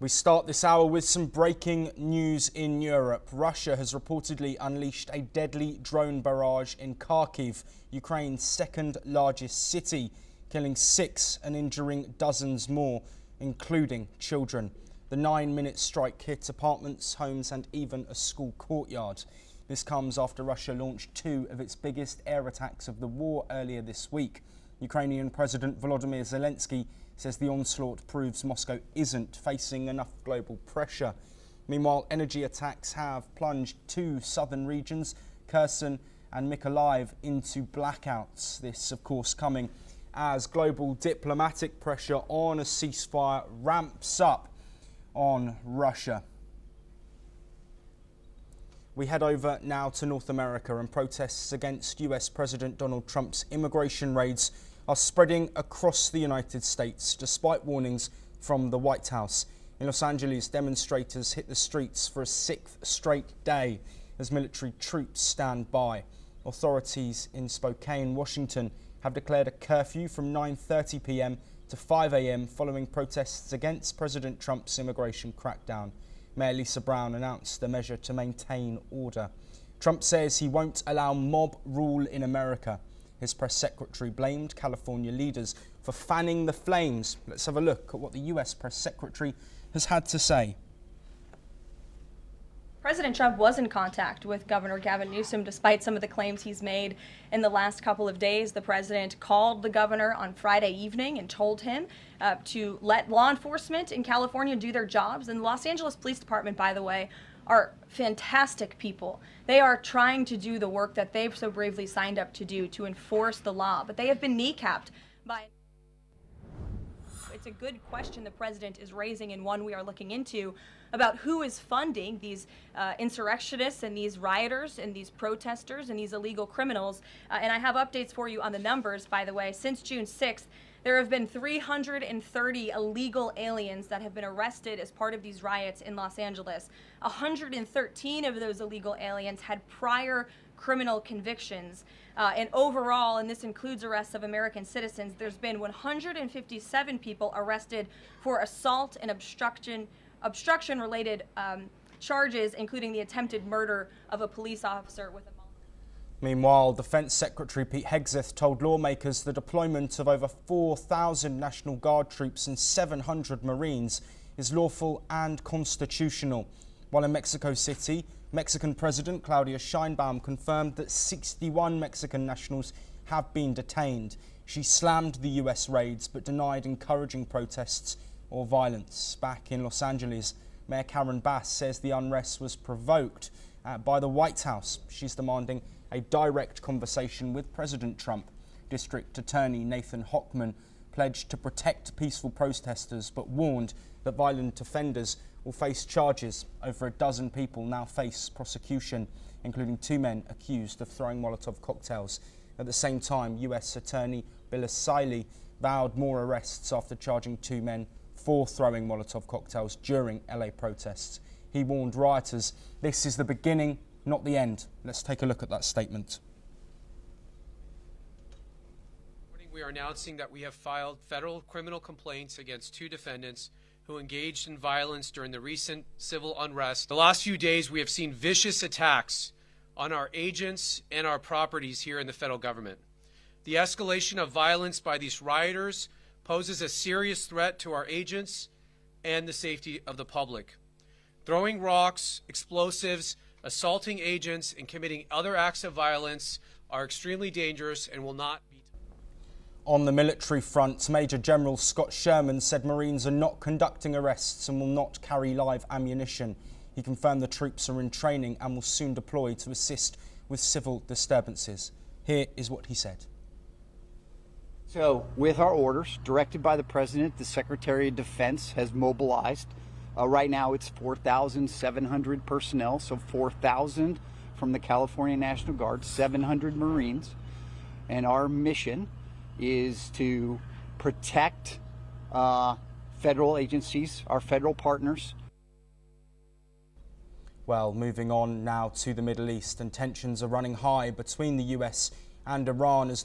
We start this hour with some breaking news in Europe. Russia has reportedly unleashed a deadly drone barrage in Kharkiv, Ukraine's second largest city, killing 6 and injuring dozens more, including children. The 9-minute strike hit apartments, homes and even a school courtyard. This comes after Russia launched 2 of its biggest air attacks of the war earlier this week. Ukrainian President Volodymyr Zelenskiy says the onslaught proves Moscow isn't facing enough global pressure. Meanwhile, energy attacks have plunged 2 southern regions, Kherson and Mykolaiv, into blackouts. This, of course, coming as global diplomatic pressure on a ceasefire ramps up on Russia. We head over now to North America, and protests against US President Donald Trump's immigration raids are spreading across the United States, despite warnings from the White House. In Los Angeles, demonstrators hit the streets for a 6th straight day as military troops stand by. Authorities in Spokane, Washington, have declared a curfew from 9:30 p.m. to 5 a.m. following protests against President Trump's immigration crackdown. Mayor Lisa Brown announced the measure to maintain order. Trump says he won't allow mob rule in America. His press secretary blamed California leaders for fanning the flames. Let's have a look at what the US press secretary has had to say. President Trump was in contact with Governor Gavin Newsom despite some of the claims he's made in the last couple of days. The president called the governor on Friday evening and told him to let law enforcement in California do their jobs. And the Los Angeles Police Department, by the way, are fantastic people. They are trying to do the work that they've so bravely signed up to do, to enforce the law, but they have been kneecapped by... It's a good question the president is raising, and one we are looking into, about who is funding these insurrectionists and these rioters and these protesters and these illegal criminals. And I have updates for you on the numbers, by the way. Since June 6th, there have been 330 illegal aliens that have been arrested as part of these riots in Los Angeles. 113 of those illegal aliens had prior criminal convictions. And overall, and this includes arrests of American citizens, there's been 157 people arrested for assault and obstruction-related charges, including the attempted murder of a police officer with a... Meanwhile, Defence Secretary Pete Hegseth told lawmakers the deployment of over 4,000 National Guard troops and 700 Marines is lawful and constitutional. While in Mexico City, Mexican President Claudia Sheinbaum confirmed that 61 Mexican nationals have been detained. She slammed the US raids but denied encouraging protests or violence. Back in Los Angeles, Mayor Karen Bass says the unrest was provoked by the White House. She's demanding a direct conversation with President Trump. District Attorney Nathan Hochman pledged to protect peaceful protesters but warned that violent offenders will face charges. Over a dozen people now face prosecution, including 2 men accused of throwing Molotov cocktails. At the same time, US Attorney Bill O'Reilly vowed more arrests after charging 2 men for throwing Molotov cocktails during LA protests. He warned rioters, "This is the beginning, not the end." Let's take a look at that statement. We are announcing that we have filed federal criminal complaints against 2 defendants who engaged in violence during the recent civil unrest. The last few days, we have seen vicious attacks on our agents and our properties here in the federal government. The escalation of violence by these rioters poses a serious threat to our agents and the safety of the public. Throwing rocks, explosives, assaulting agents, and committing other acts of violence are extremely dangerous and will not be... On the military front, Major General Scott Sherman said Marines are not conducting arrests and will not carry live ammunition. He confirmed the troops are in training and will soon deploy to assist with civil disturbances. Here is what he said. So, with our orders directed by the President, the Secretary of Defense has mobilized. Right now it's 4,700 personnel, so 4,000 from the California National Guard, 700 Marines. And our mission is to protect federal agencies, our federal partners. Well, moving on now to the Middle East, and tensions are running high between the US and Iran as